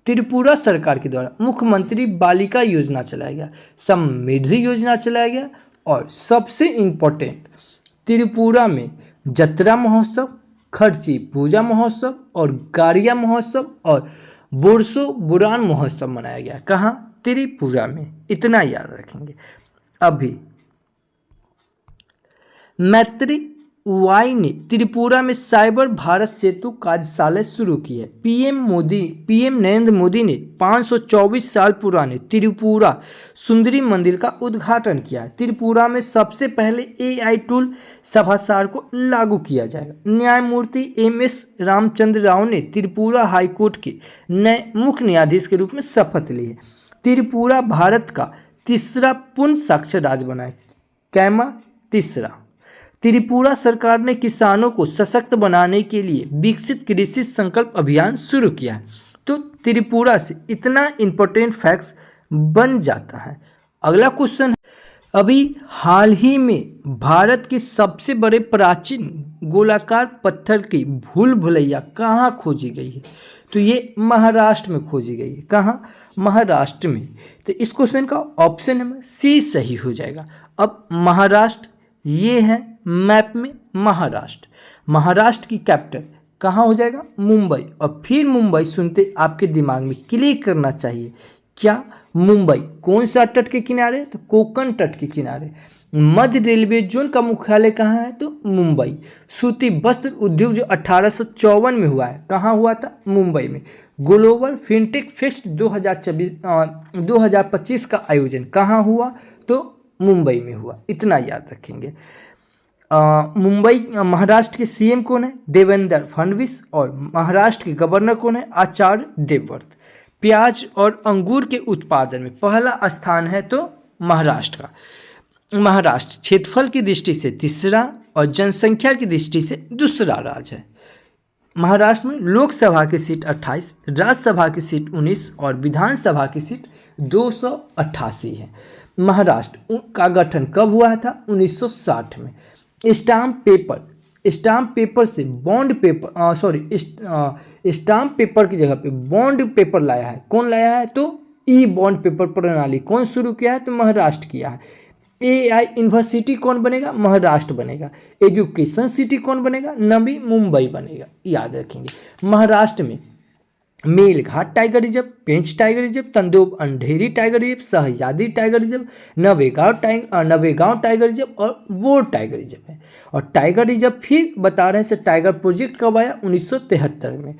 त्रिपुरा सरकार के द्वारा मुख्यमंत्री बालिका योजना चलाया गया, समृद्धि योजना चलाया गया और सबसे इम्पोर्टेंट त्रिपुरा में जत्रा महोत्सव, खर्ची पूजा महोत्सव और गारिया महोत्सव और बोरसो बुरान महोत्सव मनाया गया। कहाँ? त्रिपुरा में। इतना याद रखेंगे। अभी मैत्री वाई ने त्रिपुरा में साइबर भारत सेतु कार्यशाला शुरू की है। पीएम नरेंद्र मोदी ने 524 साल पुराने त्रिपुरा सुंदरी मंदिर का उद्घाटन किया है। त्रिपुरा में सबसे पहले एआई टूल सभासार को लागू किया जाएगा। न्यायमूर्ति MS रामचंद्र राव ने त्रिपुरा हाईकोर्ट के नए मुख्य न्यायाधीश के रूप में शपथ ली है। त्रिपुरा भारत का तीसरा पूर्ण साक्षर राज्य बना है। कैमा? तीसरा। त्रिपुरा सरकार ने किसानों को सशक्त बनाने के लिए विकसित कृषि संकल्प अभियान शुरू किया है। तो त्रिपुरा से इतना इंपॉर्टेंट फैक्ट्स बन जाता है। अगला क्वेश्चन, अभी हाल ही में भारत के सबसे बड़े प्राचीन गोलाकार पत्थर की भूल भुलैया कहाँ खोजी गई है? तो ये महाराष्ट्र में खोजी गई है। कहाँ? महाराष्ट्र में। तो इस क्वेश्चन का ऑप्शन नंबर सी सही हो जाएगा। अब महाराष्ट्र ये है मैप में महाराष्ट्र। महाराष्ट्र की कैपिटल कहाँ हो जाएगा? मुंबई। और फिर मुंबई सुनते आपके दिमाग में क्लिक करना चाहिए क्या? मुंबई कौन सा तट के किनारे? तो कोंकण तट के किनारे। मध्य रेलवे जोन का मुख्यालय कहाँ है? तो मुंबई। सूती वस्त्र उद्योग जो 1854 में हुआ है, कहाँ हुआ था? मुंबई में। ग्लोबल फिनटेक फेस्ट 2025 का आयोजन कहाँ हुआ? तो मुंबई में हुआ। इतना याद रखेंगे। मुंबई महाराष्ट्र के सीएम कौन है? देवेंद्र फडणवीस। और महाराष्ट्र के गवर्नर कौन है? आचार्य देवव्रत। प्याज और अंगूर के उत्पादन में पहला स्थान है तो महाराष्ट्र का। महाराष्ट्र क्षेत्रफल की दृष्टि से तीसरा और जनसंख्या की दृष्टि से दूसरा राज्य है। महाराष्ट्र में लोकसभा की सीट 28, राज्यसभा की सीट 19 और विधानसभा की सीट 288 है। महाराष्ट्र का गठन कब हुआ था? 1960 में। स्टाम्प पेपर से बॉन्ड पेपर स्टाम्प पेपर की जगह पे बॉन्ड पेपर लाया है। कौन लाया है? तो ई बॉन्ड पेपर प्रणाली कौन शुरू किया है? तो महाराष्ट्र किया है। AI यूनिवर्सिटी कौन बनेगा? महाराष्ट्र बनेगा। एजुकेशन सिटी कौन बनेगा? नवी मुंबई बनेगा। याद रखेंगे। महाराष्ट्र में Melghat tiger reserve, Pench tiger reserve, Tadoba Andhari tiger reserve, Sahyadri tiger reserve, Navegaon tiger reserve और वोर टाइगर रिजर्व है। और टाइगर रिजर्व फिर बता रहे हैं, टाइगर प्रोजेक्ट कब आया? 1973 में।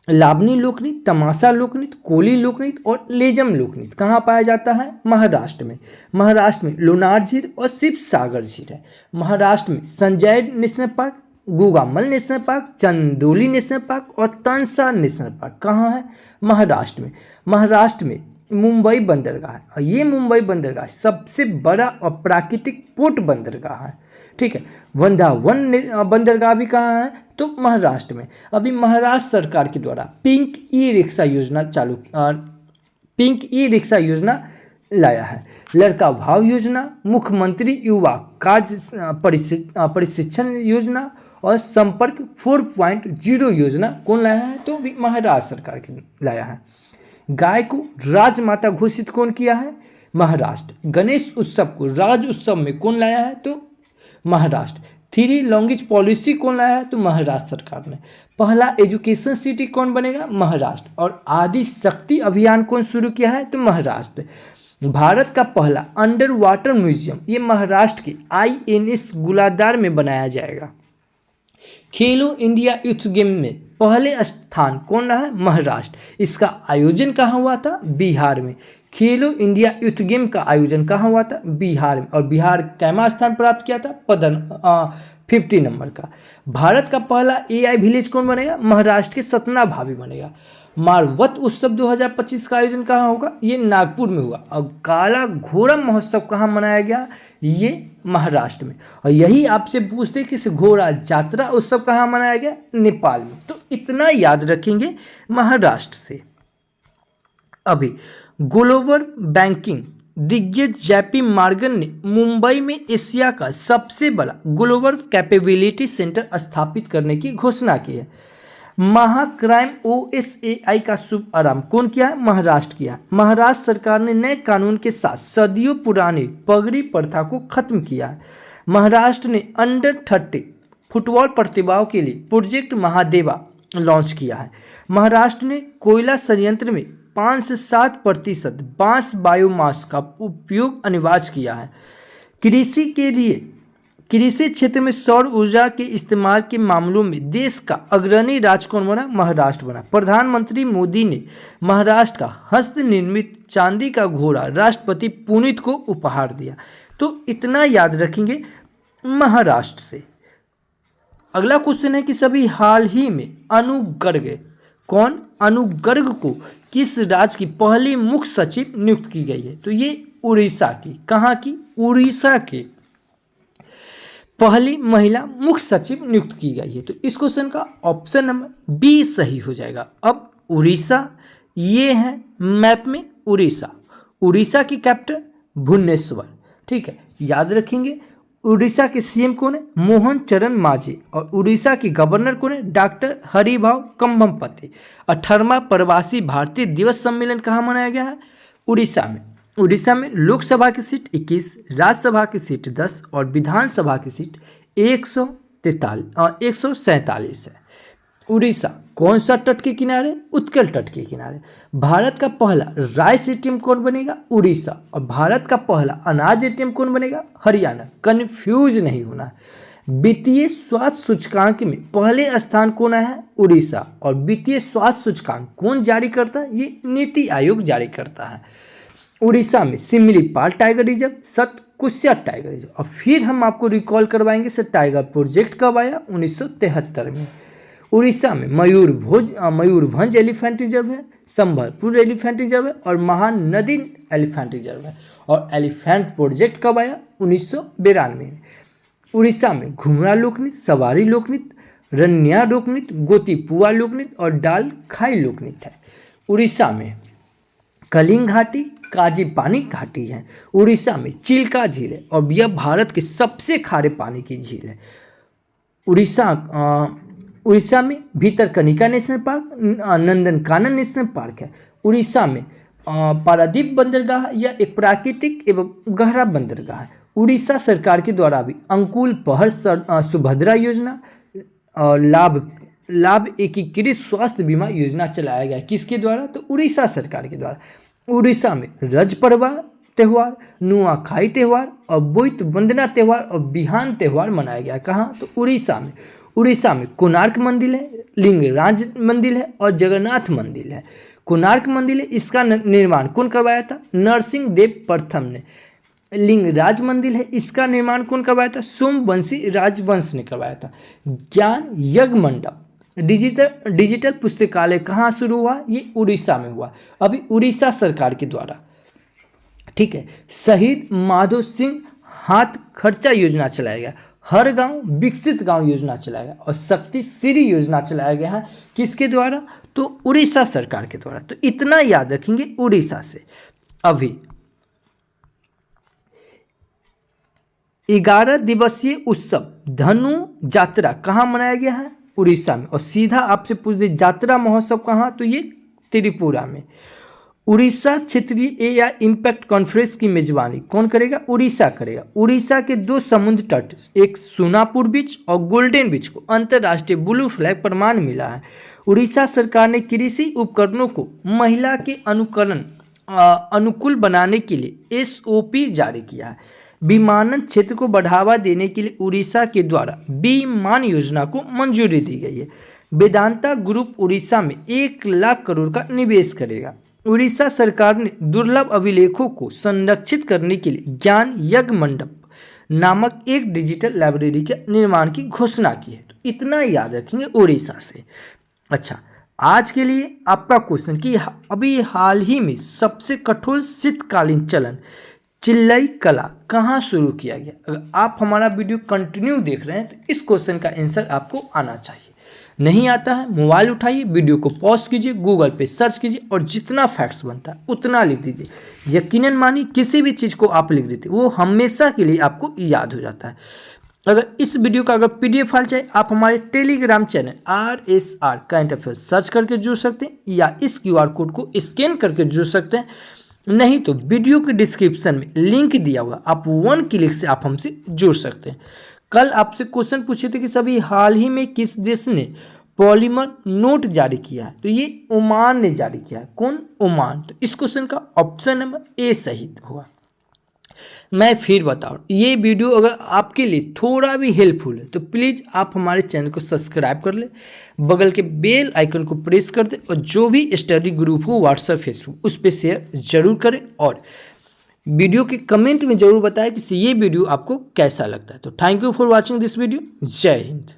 लावनी लोकनृत्य, तमाशा लोकनृत्य, कोली लोकनृत्य और लेजम लोकनृत्य कहाँ पाया जाता है? महाराष्ट्र में। महाराष्ट्र में लोनार झील और शिव सागर झील है। महाराष्ट्र में Sanjay national park, Gugamal national park, Chandoli national park और तंसा नेशनल पार्क कहाँ है? महाराष्ट्र में। महाराष्ट्र में मुंबई बंदरगाह है। और ये मुंबई बंदरगाह सबसे बड़ा और प्राकृतिक पोर्ट बंदरगाह है। ठीक है। वृंदावन बंदरगाह भी कहाँ है? तो महाराष्ट्र में। अभी महाराष्ट्र सरकार के द्वारा पिंक ई रिक्शा योजना लाया है। लड़का भाव योजना, मुख्यमंत्री युवा कार्य प्रशिक्षण योजना और संपर्क 4.0 योजना कौन लाया है? तो भी महाराष्ट्र सरकार के लाया है। गाय को राजमाता घोषित कौन किया है? महाराष्ट्र। गणेश उत्सव को राज्य उत्सव में कौन लाया है? तो महाराष्ट्र। 3 लैंग्वेज पॉलिसी कौन लाया है? तो महाराष्ट्र सरकार ने। पहला एजुकेशन सिटी कौन बनेगा? महाराष्ट्र। और आदि शक्ति अभियान कौन शुरू किया है? तो महाराष्ट्र। भारत का पहला अंडर वाटर म्यूजियम ये महाराष्ट्र के INS गुलादार में बनाया जाएगा। खेलो इंडिया यूथ गेम में पहले स्थान कौन रहा है? महाराष्ट्र। इसका आयोजन कहाँ हुआ था? बिहार में। खेलो इंडिया यूथ गेम का आयोजन कहाँ हुआ था? बिहार में। और बिहार कैमा स्थान प्राप्त किया था? 50 नंबर का। भारत का पहला AI विलेज कौन बनेगा? महाराष्ट्र के सतना भाभी बनेगा। मारवत उत्सव 2025 का आयोजन कहाँ होगा? ये नागपुर में हुआ। और काला घोड़ा महोत्सव कहाँ मनाया गया? ये महाराष्ट्र में। और यही आपसे पूछते कि घोड़ा जात्रा उत्सव कहाँ मनाया गया? नेपाल में। तो इतना याद रखेंगे महाराष्ट्र से। अभी ग्लोबल बैंकिंग दिग्गज JP मॉर्गन ने मुंबई में एशिया का सबसे बड़ा ग्लोबल कैपेबिलिटी सेंटर स्थापित करने की घोषणा की है। महाक्राइम OSAI का शुभ आरंभ कौन किया है? महाराष्ट्र किया। महाराष्ट्र सरकार ने नए कानून के साथ सदियों पुरानी पगड़ी प्रथा को खत्म किया है। महाराष्ट्र ने अंडर 30 फुटबॉल प्रतिभाओं के लिए प्रोजेक्ट महादेवा लॉन्च किया है। महाराष्ट्र ने कोयला संयंत्र में 5 से 7% बांस बायोमास का उपयोग अनिवार्य किया है। कृषि क्षेत्र में सौर ऊर्जा के इस्तेमाल के मामलों में देश का अग्रणी राज्य कौन बना? महाराष्ट्र बना। प्रधानमंत्री मोदी ने महाराष्ट्र का हस्त निर्मित चांदी का घोड़ा राष्ट्रपति पुनीत को उपहार दिया। तो इतना याद रखेंगे महाराष्ट्र से। अगला क्वेश्चन है कि सभी हाल ही में अनुगर्ग को किस राज्य की पहली मुख्य सचिव नियुक्त की गई है? तो ये उड़ीसा की। कहाँ की? उड़ीसा की पहली महिला मुख्य सचिव नियुक्त की गई है। तो इस क्वेश्चन का ऑप्शन नंबर बी सही हो जाएगा। अब उड़ीसा। ये है मैप में उड़ीसा। उड़ीसा की कैपिटल भुवनेश्वर। ठीक है, याद रखेंगे। उड़ीसा के सीएम कौन है? मोहन चरण मांझी। और उड़ीसा की गवर्नर कौन है? डॉक्टर हरिभाऊ कंभमपति। 18वां प्रवासी भारतीय दिवस सम्मेलन कहाँ मनाया गया है? उड़ीसा में। उड़ीसा में लोकसभा की सीट 21, राज्यसभा की सीट 10 और विधानसभा की सीट 147 है। उड़ीसा कौन सा तट के किनारे? उत्कल तट के किनारे। भारत का पहला राइस एटीएम कौन बनेगा? उड़ीसा। और भारत का पहला अनाज एटीएम कौन बनेगा? हरियाणा। कंफ्यूज नहीं होना। वित्तीय स्वास्थ्य सूचकांक में पहले स्थान कौन है? उड़ीसा। और वित्तीय स्वास्थ्य सूचकांक कौन जारी करता है? ये नीति आयोग जारी करता है। उड़ीसा में Similipal tiger reserve, Satkosia tiger reserve. और फिर हम आपको रिकॉल करवाएंगे सर टाइगर प्रोजेक्ट कब आया? 1973 में। उड़ीसा में मयूरभंज एलिफेंट रिजर्व है, संबलपुर एलिफेंट रिजर्व है और महानदी एलिफेंट रिजर्व है। और एलिफेंट प्रोजेक्ट कब आया? 1992 में। उड़ीसा में घुमरा लोकनृत्य, सवारी लोकनृत्य, रन्या लोकनृत्य, गोतीपुआ लोकनृत्य और डाल खाई लोकनृत्य है। उड़ीसा में कलिंग घाटी, काजीपानी घाटी है। उड़ीसा में चिल्का झील है और यह भारत के सबसे खारे पानी की झील है। उड़ीसा में Bhitarkanika national park, Nandankanan national park है। उड़ीसा में पारादीप बंदरगाह यह एक प्राकृतिक एवं गहरा बंदरगाह है। उड़ीसा सरकार के द्वारा भी अंकुल पहर सुभद्रा योजना और लाभ एकीकृत स्वास्थ्य बीमा योजना चलाया गया। किसके द्वारा? तो उड़ीसा सरकार के द्वारा। उड़ीसा में रज पर्व त्यौहार, नुआखाई त्यौहार और बोइत वंदना त्यौहार और बिहान त्यौहार मनाया गया। कहाँ? तो उड़ीसा में। उड़ीसा में कोणार्क मंदिर है, लिंगराज मंदिर है और जगन्नाथ मंदिर है। कोणार्क मंदिर है, इसका निर्माण कौन करवाया था? नरसिंह देव प्रथम ने। लिंगराज मंदिर है, इसका निर्माण कौन करवाया था? सोमवंशी राजवंश ने करवाया था। ज्ञान यज्ञ मंडप डिजिटल पुस्तकालय कहाँ शुरू हुआ? ये उड़ीसा में हुआ, अभी उड़ीसा सरकार के द्वारा। ठीक है। शहीद माधो सिंह हाथ खर्चा योजना चलाया गया। हर गांव विकसित गांव योजना चलाया गया और शक्ति श्री योजना चलाया गया है। किसके द्वारा? तो उड़ीसा सरकार के द्वारा। तो इतना याद रखेंगे उड़ीसा से। अभी 11 दिवसीय उत्सव धनु यात्रा कहाँ मनाया गया है? उड़ीसा में। और सीधा आपसे पूछ दे यात्रा महोत्सव कहाँ? तो ये त्रिपुरा में। उड़ीसा क्षेत्रीय एआई इम्पैक्ट कॉन्फ्रेंस की मेजबानी कौन करेगा? उड़ीसा करेगा। उड़ीसा के 2 समुद्र तट, एक सोनापुर बीच और गोल्डन बीच को अंतर्राष्ट्रीय ब्लू फ्लैग प्रमाण मिला है। उड़ीसा सरकार ने कृषि उपकरणों को महिला के अनुकूल बनाने के लिए एसओपी जारी किया है। विमानन क्षेत्र को बढ़ावा देने के लिए उड़ीसा के द्वारा विमान योजना को मंजूरी दी गई है। वेदांता ग्रुप उड़ीसा में 1 लाख करोड़ का निवेश करेगा। उड़ीसा सरकार ने दुर्लभ अभिलेखों को संरक्षित करने के लिए ज्ञान यज्ञ मंडप नामक एक डिजिटल लाइब्रेरी के निर्माण की घोषणा की है। तो इतना याद रखेंगे उड़ीसा से। अच्छा, आज के लिए आपका क्वेश्चन कि अभी हाल ही में सबसे कठोर शीतकालीन चलन चिल्लई कला कहाँ शुरू किया गया? अगर आप हमारा वीडियो कंटिन्यू देख रहे हैं तो इस क्वेश्चन का आंसर आपको आना चाहिए। नहीं आता है, मोबाइल उठाइए, वीडियो को पॉज कीजिए, गूगल पे सर्च कीजिए और जितना फैक्ट्स बनता है उतना लिख दीजिए। यकीनन मानिए किसी भी चीज़ को आप लिख देते वो हमेशा के लिए आपको याद हो जाता है। अगर इस वीडियो का अगर PDF फाइल चाहिए आप हमारे Telegram channel RSR current affairs search करके जुड़ सकते हैं या इस QR कोड को स्कैन करके जुड़ सकते हैं। नहीं तो वीडियो के डिस्क्रिप्शन में लिंक दिया हुआ, आप 1 क्लिक से आप हमसे जुड़ सकते हैं। कल आपसे क्वेश्चन पूछे थे कि सभी हाल ही में किस देश ने पॉलीमर नोट जारी किया है? तो ये ओमान ने जारी किया है। कौन? ओमान। तो इस क्वेश्चन का ऑप्शन नंबर ए सही हुआ। मैं फिर बता रहा हूँ, ये वीडियो अगर आपके लिए थोड़ा भी हेल्पफुल है तो प्लीज़ आप हमारे चैनल को सब्सक्राइब कर ले, बगल के बेल आइकन को प्रेस कर दे और जो भी स्टडी ग्रुप हो व्हाट्सएप फेसबुक उस पर शेयर जरूर करें और वीडियो के कमेंट में जरूर बताएं कि ये वीडियो आपको कैसा लगता है। तो thank you for watching this video. जय हिंद।